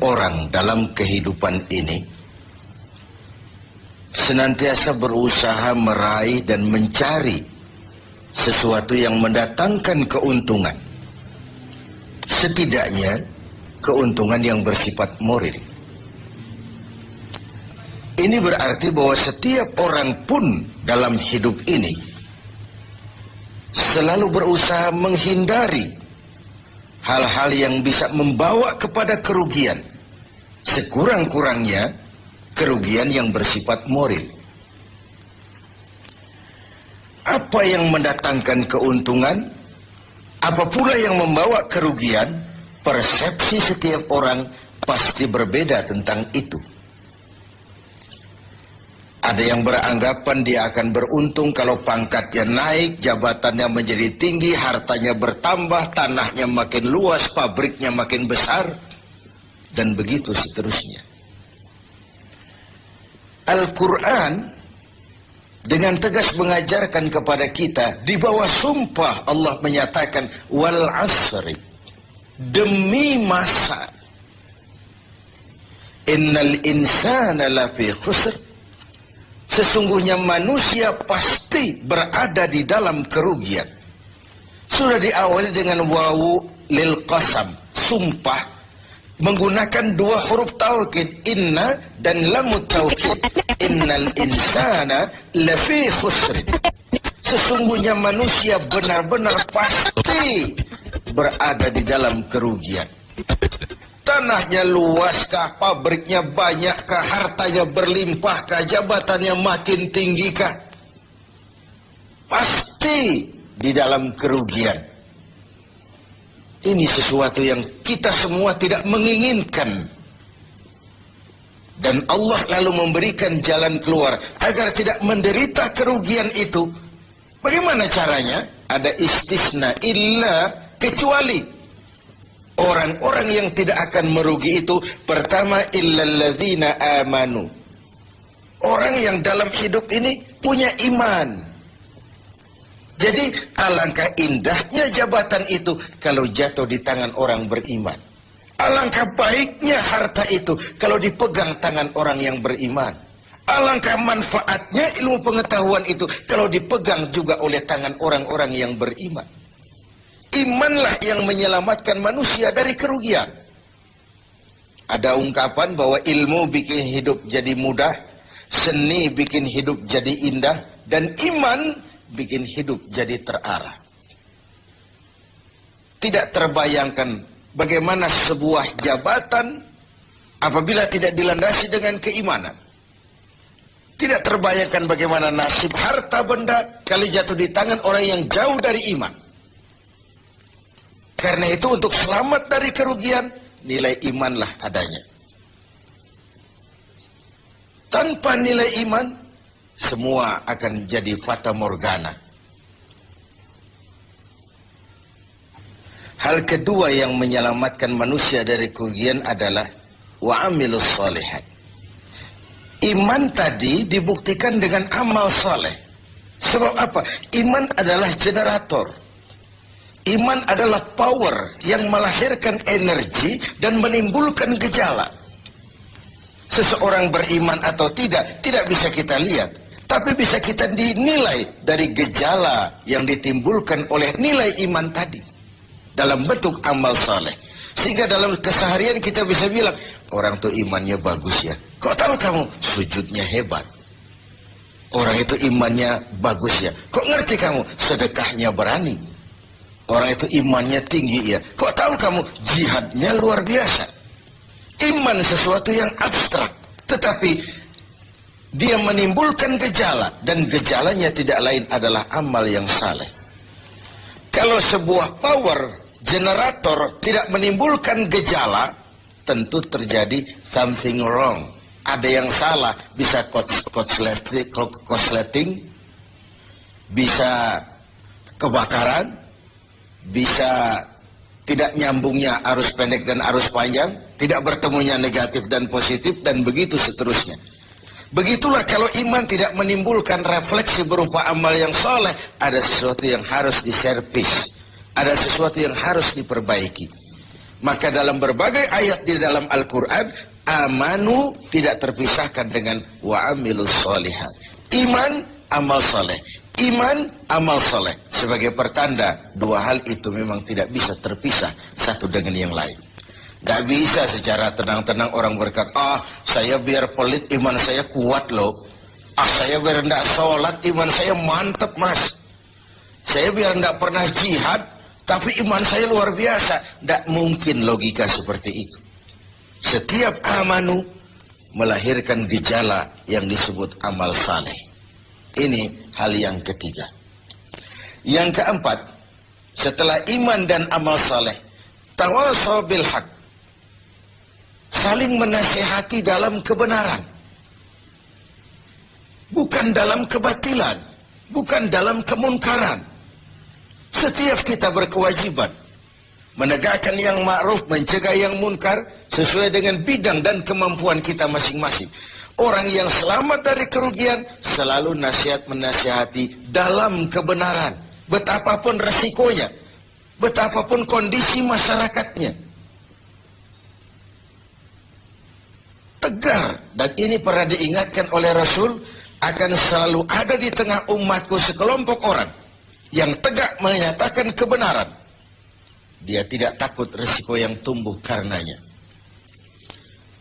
orang dalam kehidupan ini senantiasa berusaha meraih dan mencari sesuatu yang mendatangkan keuntungan, setidaknya keuntungan yang bersifat moral. Ini berarti bahwa setiap orang pun dalam hidup ini selalu berusaha menghindari hal-hal yang bisa membawa kepada kerugian, sekurang-kurangnya kerugian yang bersifat moral. Apa yang mendatangkan keuntungan, apa pula yang membawa kerugian, persepsi setiap orang pasti berbeda tentang itu. Ada yang beranggapan dia akan beruntung kalau pangkatnya naik, jabatannya menjadi tinggi, hartanya bertambah, tanahnya makin luas, pabriknya makin besar, dan begitu seterusnya. Al-Quran dengan tegas mengajarkan kepada kita, di bawah sumpah Allah menyatakan, wal asri, demi masa, innal insana lafi khusr, sesungguhnya manusia pasti berada di dalam kerugian. Sudah diawali dengan wawu lil qasam, sumpah, menggunakan dua huruf taukid, inna dan lamut taukid. Innal insana lafi khusr, sesungguhnya manusia benar-benar pasti berada di dalam kerugian. Tanahnya luaskah, pabriknya banyakkah, hartanya berlimpahkah, jabatannya makin tinggikah, pasti di dalam kerugian. Ini sesuatu yang kita semua tidak menginginkan. Dan Allah lalu memberikan jalan keluar agar tidak menderita kerugian itu. Bagaimana caranya? Ada istisna, illa, kecuali orang-orang yang tidak akan merugi itu, pertama, illalladzina amanu, orang yang dalam hidup ini punya iman. Jadi alangkah indahnya jabatan itu kalau jatuh di tangan orang beriman. Alangkah baiknya harta itu kalau dipegang tangan orang yang beriman. Alangkah manfaatnya ilmu pengetahuan itu kalau dipegang juga oleh tangan orang-orang yang beriman. Imanlah yang menyelamatkan manusia dari kerugian. Ada ungkapan bahwa ilmu bikin hidup jadi mudah, seni bikin hidup jadi indah, dan iman bikin hidup jadi terarah. Tidak terbayangkan bagaimana sebuah jabatan apabila tidak dilandasi dengan keimanan. Tidak terbayangkan bagaimana nasib harta benda kalau jatuh di tangan orang yang jauh dari iman. Karena itu untuk selamat dari kerugian, nilai imanlah adanya. Tanpa nilai iman, semua akan jadi fata morgana. Hal kedua yang menyelamatkan manusia dari kerugian adalah wa'amilus sholihat. Iman tadi dibuktikan dengan amal soleh. Sebab apa? Iman adalah generator. Iman adalah power yang melahirkan energi dan menimbulkan gejala. Seseorang beriman atau tidak bisa kita lihat. Tapi bisa kita dinilai dari gejala yang ditimbulkan oleh nilai iman tadi. Dalam bentuk amal saleh. Sehingga dalam keseharian kita bisa bilang, orang itu imannya bagus ya. Kok tahu kamu? Sujudnya hebat. Orang itu imannya bagus ya. Kok ngerti kamu? Sedekahnya berani. Orang itu imannya tinggi ya. Kok tahu kamu? Jihadnya luar biasa. Iman sesuatu yang abstrak, tetapi dia menimbulkan gejala, dan gejalanya tidak lain adalah amal yang saleh. Kalau sebuah power generator tidak menimbulkan gejala, tentu terjadi something wrong. Ada yang salah, bisa korsleting, bisa kebakaran, bisa tidak nyambungnya arus pendek dan arus panjang, tidak bertemunya negatif dan positif, dan begitu seterusnya. Begitulah kalau iman tidak menimbulkan refleksi berupa amal yang soleh, ada sesuatu yang harus diservis, ada sesuatu yang harus diperbaiki. Maka dalam berbagai ayat di dalam Al-Quran, amanu tidak terpisahkan dengan wa amilus sholihat. Iman, amal soleh. Iman, amal soleh. Sebagai pertanda, dua hal itu memang tidak bisa terpisah satu dengan yang lain. Tidak bisa secara tenang-tenang orang berkata, saya biar pelit iman saya kuat loh. Saya biar tidak sholat iman saya mantap mas. Saya biar tidak pernah jihad tapi iman saya luar biasa. Tidak mungkin logika seperti itu. Setiap amanu melahirkan gejala yang disebut amal saleh. Ini hal yang ketiga. Yang keempat, setelah iman dan amal saleh, tawasaw bil haq, saling menasihati dalam kebenaran, bukan dalam kebatilan, bukan dalam kemunkaran. Setiap kita berkewajiban menegakkan yang ma'ruf, mencegah yang munkar sesuai dengan bidang dan kemampuan kita masing-masing. Orang yang selamat dari kerugian selalu menasihati dalam kebenaran, betapapun resikonya, betapapun kondisi masyarakatnya. Tegar, dan ini pernah diingatkan oleh Rasul, akan selalu ada di tengah umatku sekelompok orang yang tegak menyatakan kebenaran. Dia tidak takut resiko yang tumbuh karenanya.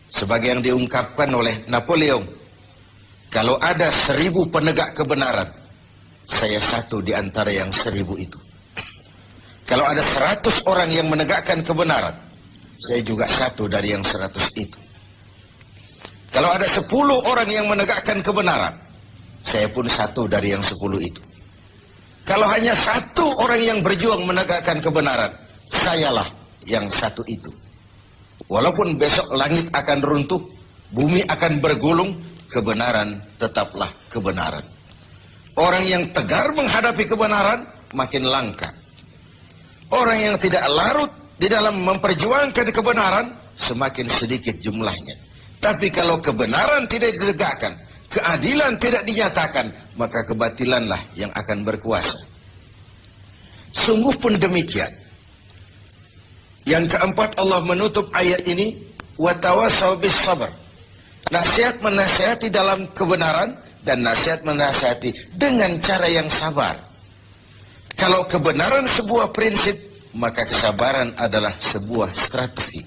Sebagai yang diungkapkan oleh Napoleon, kalau ada 1000 penegak kebenaran, saya satu di antara yang 1000 itu. Kalau ada 100 orang yang menegakkan kebenaran, saya juga satu dari yang 100 itu. Kalau ada 10 orang yang menegakkan kebenaran, saya pun satu dari yang 10 itu. Kalau hanya 1 orang yang berjuang menegakkan kebenaran, sayalah yang satu itu. Walaupun besok langit akan runtuh, bumi akan bergulung, kebenaran tetaplah kebenaran. Orang yang tegar menghadapi kebenaran makin langka. Orang yang tidak larut di dalam memperjuangkan kebenaran semakin sedikit jumlahnya. Tapi kalau kebenaran tidak ditegakkan, keadilan tidak dinyatakan, maka kebatilanlah yang akan berkuasa. Sungguh pun demikian. Yang keempat, Allah menutup ayat ini, wa tawasaw bis sabr. Nasihat menasihati dalam kebenaran dan nasihat menasihati dengan cara yang sabar. Kalau kebenaran sebuah prinsip, maka kesabaran adalah sebuah strategi.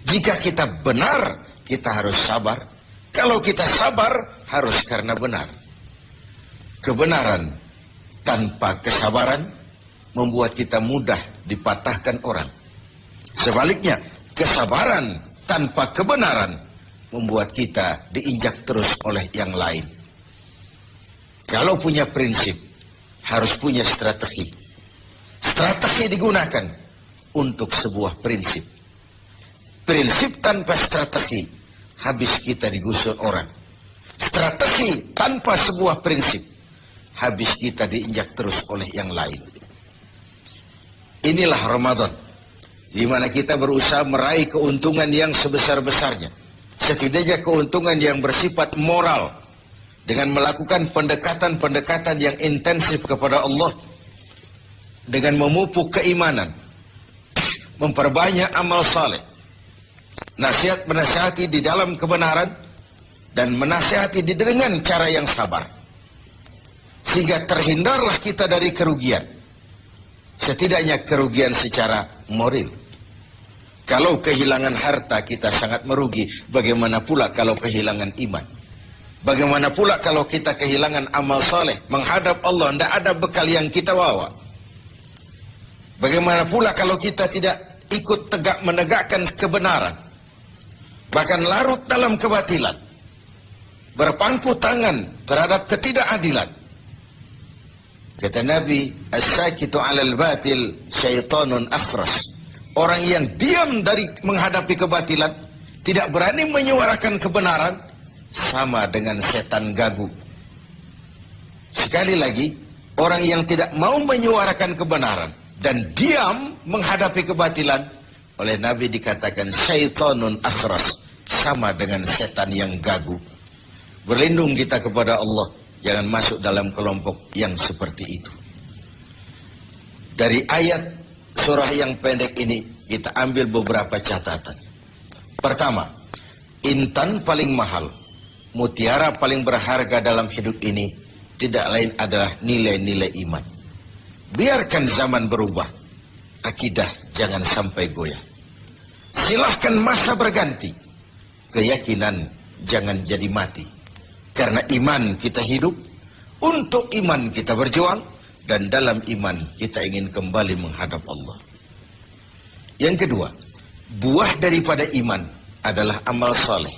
Jika kita benar, kita harus sabar. Kalau kita sabar, harus karena benar. Kebenaran tanpa kesabaran membuat kita mudah dipatahkan orang. Sebaliknya, kesabaran tanpa kebenaran membuat kita diinjak terus oleh yang lain. Kalau punya prinsip, harus punya strategi. Strategi digunakan untuk sebuah prinsip. Prinsip tanpa strategi, habis kita digusur orang. Strategi tanpa sebuah prinsip, habis kita diinjak terus oleh yang lain. Inilah Ramadan, di mana kita berusaha meraih keuntungan yang sebesar-besarnya. Setidaknya keuntungan yang bersifat moral, dengan melakukan pendekatan-pendekatan yang intensif kepada Allah, dengan memupuk keimanan, memperbanyak amal saleh, nasihat menasihati di dalam kebenaran, dan menasihati dengan cara yang sabar, sehingga terhindarlah kita dari kerugian. Setidaknya kerugian secara moral. Kalau kehilangan harta kita sangat merugi, bagaimana pula kalau kehilangan iman? Bagaimana pula kalau kita kehilangan amal saleh, menghadap Allah tidak ada bekal yang kita bawa? Bagaimana pula kalau kita tidak ikut tegak menegakkan kebenaran, bahkan larut dalam kebatilan, berpangku tangan terhadap ketidakadilan? Kata Nabi, as-sakitu 'alal batil syaitanun akhras. Orang yang diam dari menghadapi kebatilan, tidak berani menyuarakan kebenaran, sama dengan setan gagu. Sekali lagi, orang yang tidak mau menyuarakan kebenaran dan diam menghadapi kebatilan, oleh Nabi dikatakan syaitanun akhras, sama dengan setan yang gagu. Berlindung kita kepada Allah, jangan masuk dalam kelompok yang seperti itu. Dari ayat surah yang pendek ini, kita ambil beberapa catatan. Pertama, intan paling mahal, mutiara paling berharga dalam hidup ini tidak lain adalah nilai-nilai iman. Biarkan zaman berubah, akidah jangan sampai goyah. Silahkan masa berganti, keyakinan jangan jadi mati. Karena iman kita hidup, untuk iman kita berjuang, dan dalam iman kita ingin kembali menghadap Allah. Yang kedua, buah daripada iman adalah amal saleh.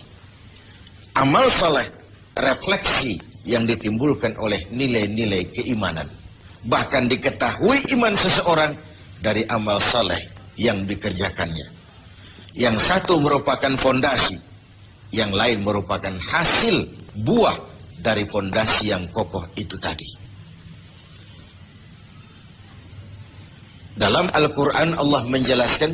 Amal saleh refleksi yang ditimbulkan oleh nilai-nilai keimanan. Bahkan diketahui iman seseorang dari amal saleh yang dikerjakannya. Yang satu merupakan fondasi, yang lain merupakan hasil buah dari fondasi yang kokoh itu tadi. Dalam Al-Quran Allah menjelaskan,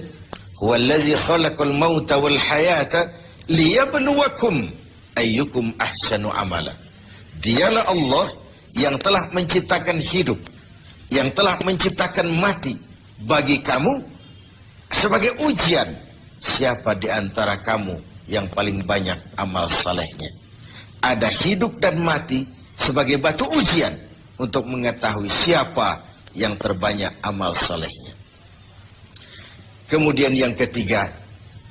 "Huwallazi khalaqal mauta wal hayata liyabluwakum ayyukum ahsanu amala." Dialah Allah yang telah menciptakan hidup, yang telah menciptakan mati bagi kamu sebagai ujian, siapa di antara kamu yang paling banyak amal salehnya. Ada hidup dan mati sebagai batu ujian untuk mengetahui siapa yang terbanyak amal salehnya. Kemudian yang ketiga,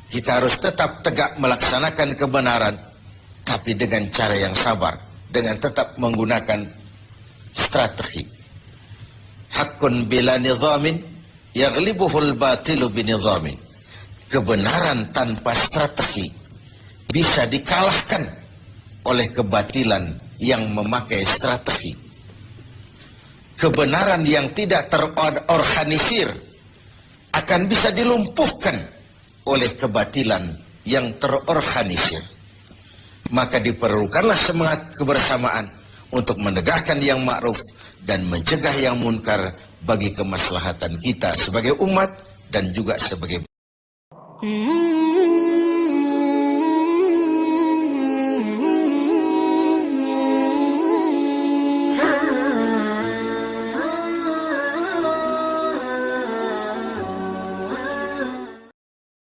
kita harus tetap tegak melaksanakan kebenaran, tapi dengan cara yang sabar, dengan tetap menggunakan strategi. Haqqun bila nizamin yaghlibuhul batilu binizamin. Kebenaran tanpa strategi bisa dikalahkan oleh kebatilan yang memakai strategi. Kebenaran yang tidak terorganisir akan bisa dilumpuhkan oleh kebatilan yang terorganisir. Maka diperlukanlah semangat kebersamaan untuk menegakkan yang ma'ruf dan mencegah yang munkar bagi kemaslahatan kita sebagai umat dan juga sebagai